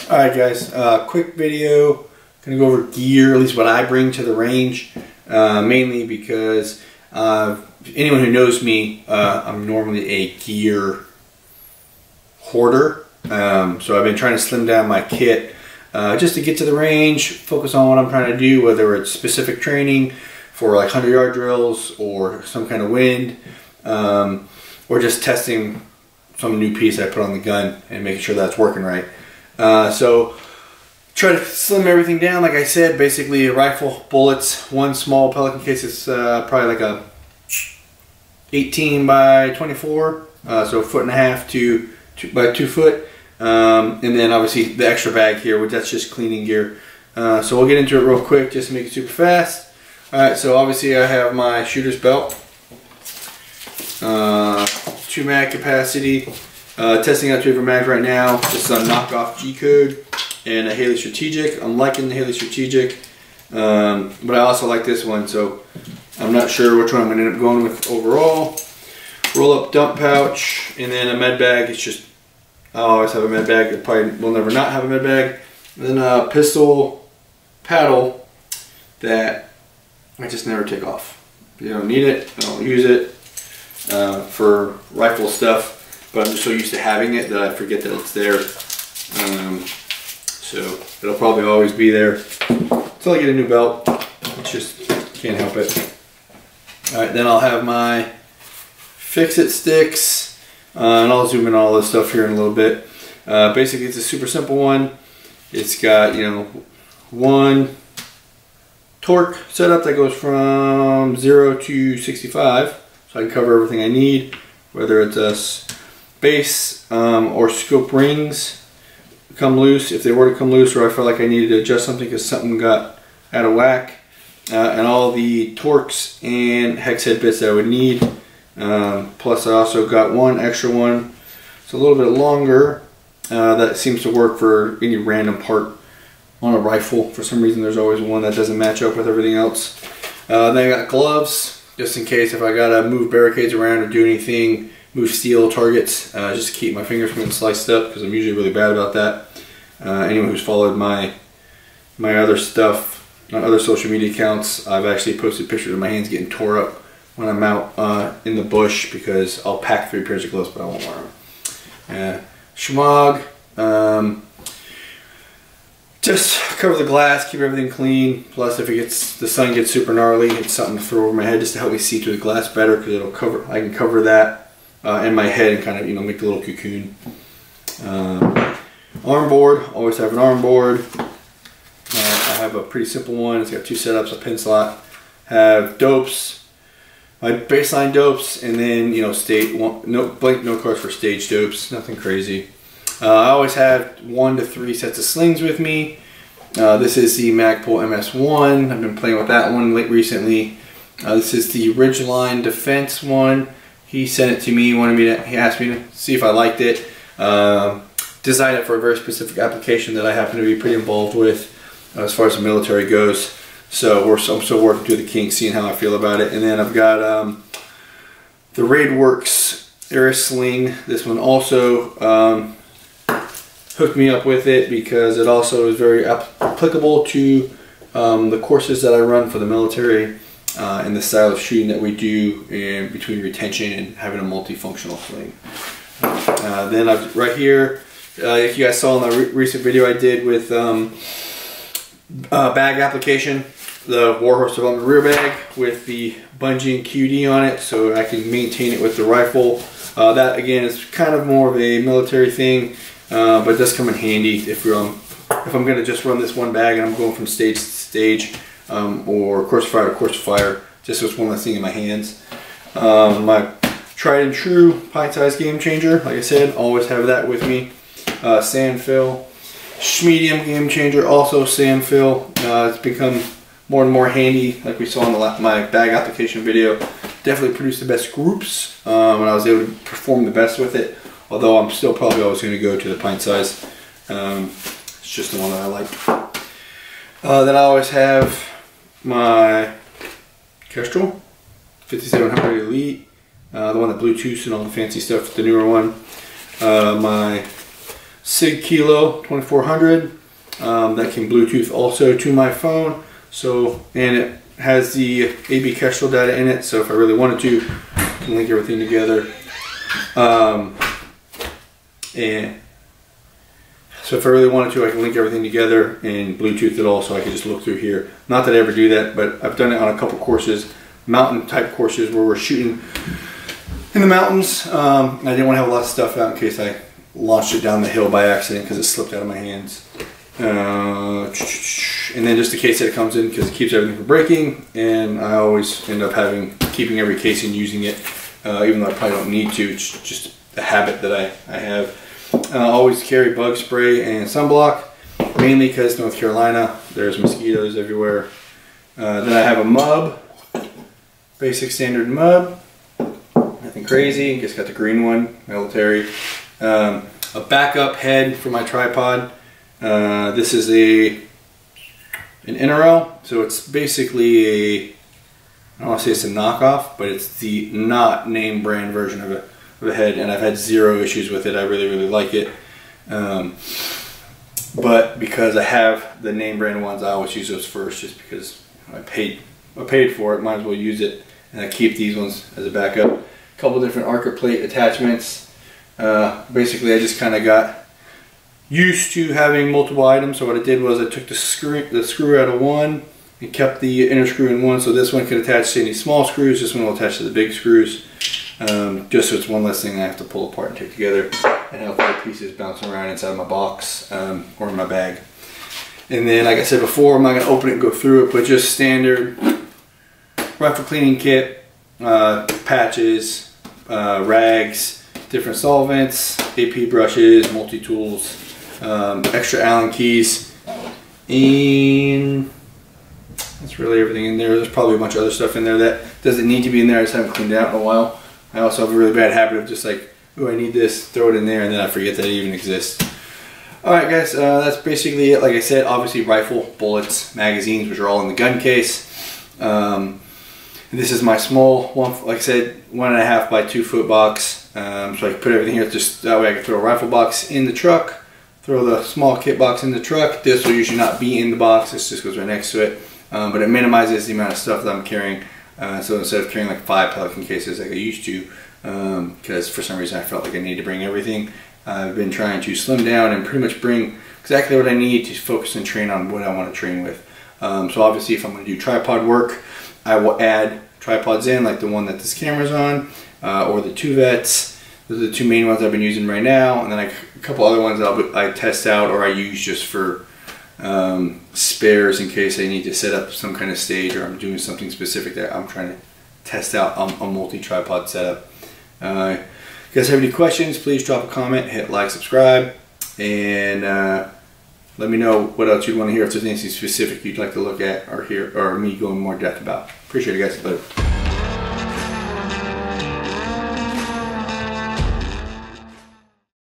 Alright guys, quick video. Gonna go over gear, at least what I bring to the range. Mainly because anyone who knows me, I'm normally a gear hoarder. So I've been trying to slim down my kit just to get to the range, focus on what I'm trying to do, whether it's specific training for like 100-yard drills or some kind of wind, or just testing some new piece I put on the gun and making sure that's working right. So try to slim everything down. Like I said, basically a rifle, bullets, one small Pelican case is probably like a 18 by 24, so 1.5 to 2 foot, and then obviously the extra bag here, which that's just cleaning gear. So we'll get into it real quick just to make it super fast. Alright, so obviously I have my shooter's belt, 2 mag capacity, testing out 2 different mags right now. This is a knockoff G-Code and a Haley Strategic. I'm liking the Haley Strategic, but I also like this one, so I'm not sure which one I'm going to end up going with overall. Roll up dump pouch, and then a med bag. It's just, I always have a med bag. I probably will never not have a med bag. And then a pistol paddle that I just never take off. You don't need it, I don't use it for rifle stuff, but I'm just so used to having it that I forget that it's there. So it'll probably always be there until I get a new belt. It's just, can't help it. Alright, then I'll have my fix-it sticks, and I'll zoom in on all this stuff here in a little bit. Basically it's a super simple one. It's got, you know, one torque setup that goes from 0 to 65, so I can cover everything I need, whether it's a base or scope rings come loose, if they were to come loose, or I felt like I needed to adjust something because something got out of whack, and all the torques and hex head bits that I would need. Plus I also got one extra one, it's a little bit longer, that seems to work for any random part on a rifle. For some reason there's always one that doesn't match up with everything else. Then I got gloves, just in case if I gotta move barricades around or do anything, move steel targets, just to keep my fingers from getting sliced up, because I'm usually really bad about that. Anyone who's followed my other stuff, my other social media accounts, I've actually posted pictures of my hands getting tore up when I'm out in the bush, because I'll pack 3 pairs of gloves but I won't wear them. Shemaugh, just cover the glass, keep everything clean. Plus, if the sun gets super gnarly, it's something to throw over my head just to help me see through the glass better, because it'll cover. I can cover that in my head and kind of, you know, make the little cocoon. Arm board, always have an arm board. I have a pretty simple one. It's got 2 setups, a pin slot. Have dopes, my baseline dopes, and then, you know, blank note cards for stage dopes. Nothing crazy. I always have 1 to 3 sets of slings with me. This is the Magpul MS1. I've been playing with that one recently. This is the Ridgeline defense one. He sent it to me. He asked me to see if I liked it. Designed it for a very specific application that I happen to be pretty involved with as far as the military goes. So I'm still working through the kinks, seeing how I feel about it. And then I've got the Raidworx ARIS sling. This one also hooked me up with it because it also is very applicable to the courses that I run for the military and the style of shooting that we do in between retention and having a multifunctional sling. Then right here, if you guys saw in the recent video I did with bag application, the Warhorse Development rear bag with the bungee and QD on it, so I can maintain it with the rifle. That again is kind of more of a military thing, but it does come in handy if I'm going to just run this one bag and I'm going from stage to stage, or course fire to course fire, just so it's one less thing in my hands. My tried and true pint size game changer, like I said, always have that with me. Sand fill, Schmedium game changer, also sand fill. It's become more and more handy, like we saw in my bag application video. Definitely produced the best groups, and I was able to perform the best with it. Although I'm still probably always going to go to the pint size. It's just the one that I like. Then I always have my Kestrel 5700 Elite, the one that Bluetooths and all the fancy stuff, the newer one. My Kilo 2400 that can Bluetooth also to my phone. So, and it has the AB Kestrel data in it, so if I really wanted to, I can link everything together. And so if I really wanted to, I can link everything together and Bluetooth it all, so I can just look through here. Not that I ever do that, but I've done it on a couple courses, mountain type courses where we're shooting in the mountains. I didn't want to have a lot of stuff out in case I launched it down the hill by accident because it slipped out of my hands. And then just the case that it comes in, because it keeps everything from breaking, and I always end up keeping every case and using it, even though I probably don't need to. It's just a habit that I have. Always carry bug spray and sunblock, mainly because North Carolina, there's mosquitoes everywhere. Then I have a M.U.B, basic standard M.U.B, nothing crazy, just got the green one, military. A backup head for my tripod. This is an Innorrel, so it's basically I don't want to say it's a knockoff, but it's the not name brand version of a head, and I've had zero issues with it. I really like it. But because I have the name brand ones, I always use those first, just because I paid for it, might as well use it, and I keep these ones as a backup. A couple different Arca plate attachments. Basically, I just kind of got used to having multiple items, so what I did was I took the screw out of one and kept the inner screw in one, so this one could attach to any small screws, this one will attach to the big screws, just so it's one less thing I have to pull apart and take together, and have 4 pieces bouncing around inside of my box or in my bag. And then, like I said before, I'm not going to open it and go through it, but just standard rifle cleaning kit, patches, rags, different solvents, AP brushes, multi-tools, extra Allen keys, and that's really everything in there. There's probably a bunch of other stuff in there that doesn't need to be in there. I just haven't cleaned it out in a while. I also have a really bad habit of just like, oh, I need this, throw it in there, and then I forget that it even exists. Alright guys, that's basically it. Like I said, obviously rifle, bullets, magazines, which are all in the gun case. This is my small one, like I said, 1.5 by 2 foot box. So I can put everything here, just that way I can throw a rifle box in the truck, throw the small kit box in the truck. This will usually not be in the box, this just goes right next to it. But it minimizes the amount of stuff that I'm carrying. So instead of carrying like 5 Pelican cases like I used to, because for some reason I felt like I needed to bring everything, I've been trying to slim down and pretty much bring exactly what I need to focus and train on what I want to train with. So obviously if I'm going to do tripod work, I will add tripods in, like the one that this camera's on, or the 2 vets. Those are the 2 main ones I've been using right now, and then a couple other ones that I test out or I use just for spares in case I need to set up some kind of stage or I'm doing something specific that I'm trying to test out on a multi-tripod setup. If you guys have any questions, please drop a comment, hit like, subscribe, and let me know what else you'd want to hear, if there's anything specific you'd like to look at or hear, or me going more depth about. Appreciate it, guys. Later.